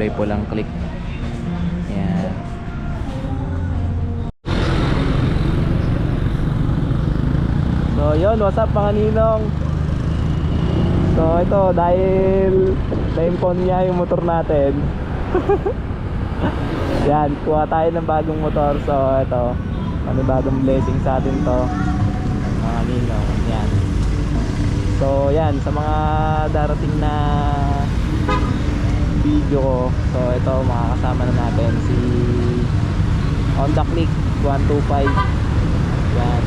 kulay pulang click. Yan. So yun, what's up mga ninong? So ito, dahil na-impon niya yung motor natin. Yan, kuha tayo ng bagong motor. So ito, bagong blessing sa atin to mga ninong. Yan. So yan, sa mga darating na video ko, so ito makakasama na natin si Honda Click 125. Yan,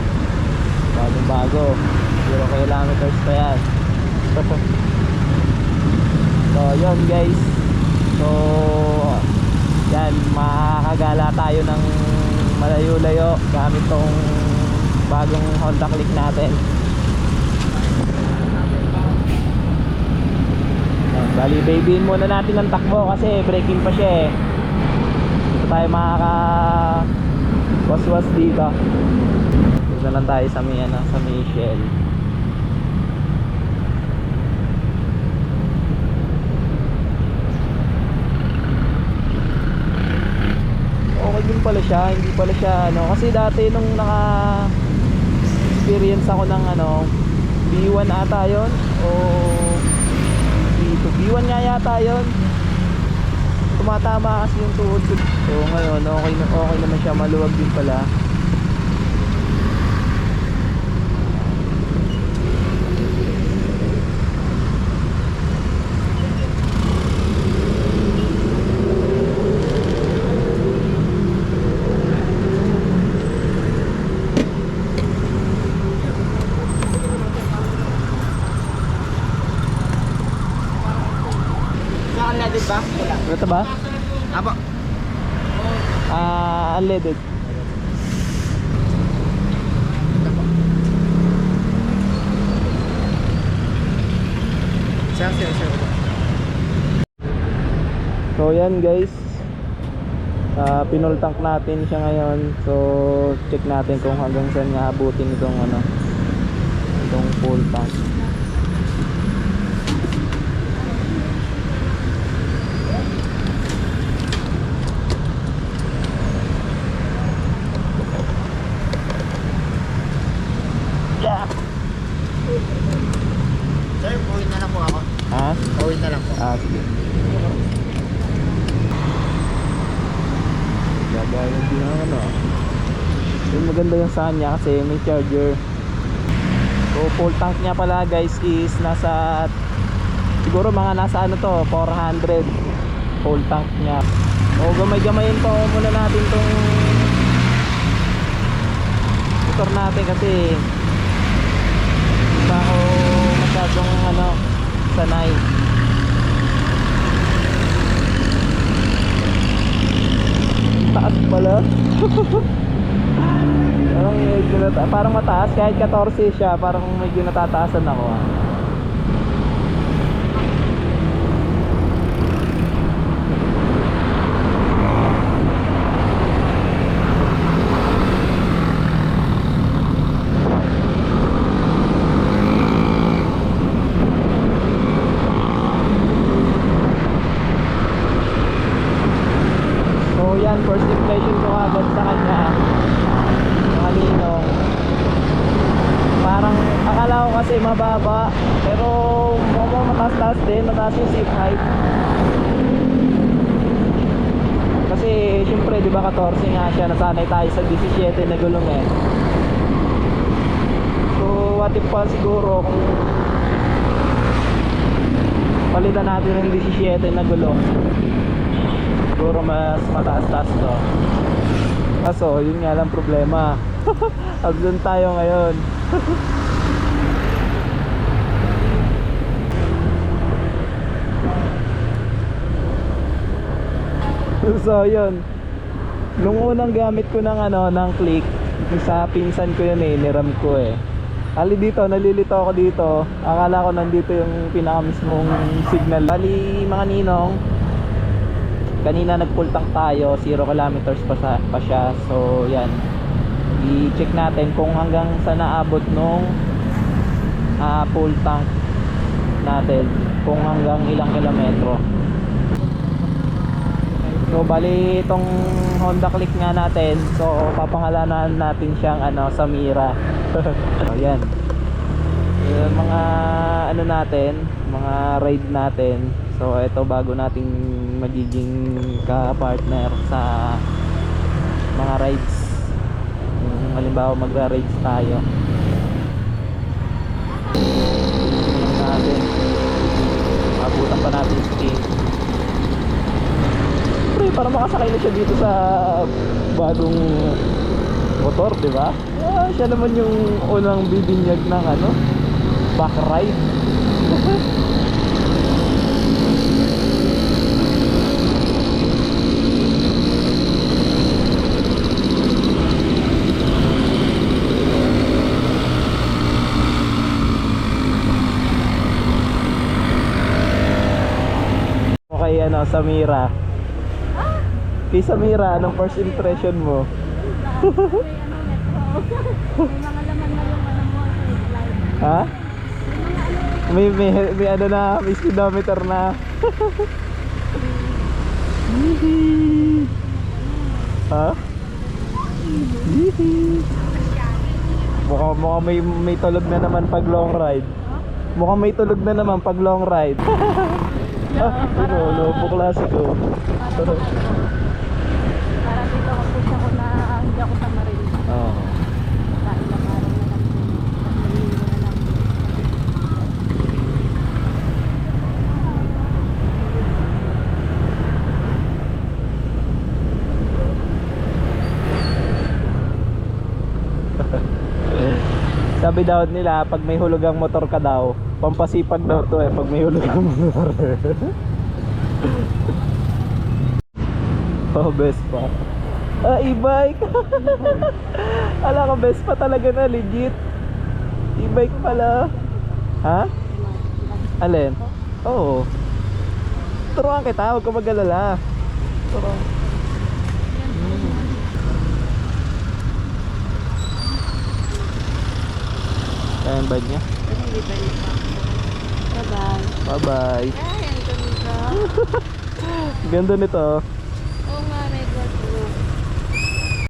bagong bago, 0 kilometers pa yan. So yun guys, so yan, makakagala tayo ng malayo-layo gamit tong bagong Honda Click natin. Bali, babyin muna natin ang takbo kasi braking pa siya eh. Dito tayo makaka-waswas dito. Dito lang tayo sa may, sa may Shell. Okay din pala siya, hindi pala siya kasi dati nung naka-experience ako ng B1 ata yun o B1 nga yata yun, tumatama kasi yung tuhod ko. So ngayon okay naman siya, maluwag din pala. Unleaded ba? Ito ba? Apo. Unleaded. Sir. So yan guys, pinull tank natin siya ngayon. So check natin kung hanggang saan nga abutin itong itong full tank. Sir, uwi na lang po ako. Ha? Uwi na lang po. Sige. Gagawin din ang yung maganda yung saan niya kasi may charger. So full tank niya pala guys is nasa, siguro mga nasa 400 full tank niya. O gamay-gamayin po muna natin tong motor natin kasi hindi pa ako masyadong sanay. Taas pala. Parang mataas kahit 14 siya, parang medyo natataasan ako yan, first impression ko agad sa kanya mga ninong, parang akala ko kasi mababa pero mukhang mataas-taas din, mataas yung seat height kasi syempre diba 14 nga siya, nasanay tayo sa 17 na gulong eh. So what if pa siguro kung palitan natin ng 17 na gulong, siguro mas mataas-taas to. Kaso yun nga lang problema. Absent tayo ngayon. So yun, nung unang gamit ko ng click, sa pinsan ko yun niram ko Ali dito, nalilito ako dito. Akala ko nandito yung pinakamismong signal. Bali mga ninong, kanina nag-full tank tayo, 0 kilometers pa siya. So yan, i-check natin kung hanggang saan naabot nung full tank natin, kung hanggang ilang kilometro. So bali itong Honda Click nga natin, so papangalanan natin siyang ano, Samira. So yan. Yung mga ano natin, mga ride natin. So ito bago nating magiging ka-partner sa mga rides. Yung halimbawa magra-rides tayo. Natin. Abutan pa natin si King. Pre, para makasakay na siya dito sa bagong motor, di ba? Ah, siya naman yung unang bibinyag ng ano, back ride. Okay, ano, Samira. Kay Samira, anong first impression mo? Ha? May ano na, may speedometer na. Ha? Mukhang may tulog na naman pag long ride. Mukhang may tulog na naman pag long ride. Ah, lobo klasiko. Para dito ako push ako na hindi ako tamarin. Oo. Sa ilang araw na lang. Magliligo na lang. Sabi daw nila, pag may hulugang motor ka daw, pampasipag daw to eh, pag may hulugang motor. Oh, Vespa. Ah, e-bike. Ala ka, Vespa talaga na, legit. E-bike pala. Ha? Alin? Oo. Turuan kita, huwag ka mag-alala. Turuan. Ayan ba niya? Bye-bye. Bye-bye. Ay, ang ganda. Ganda nito.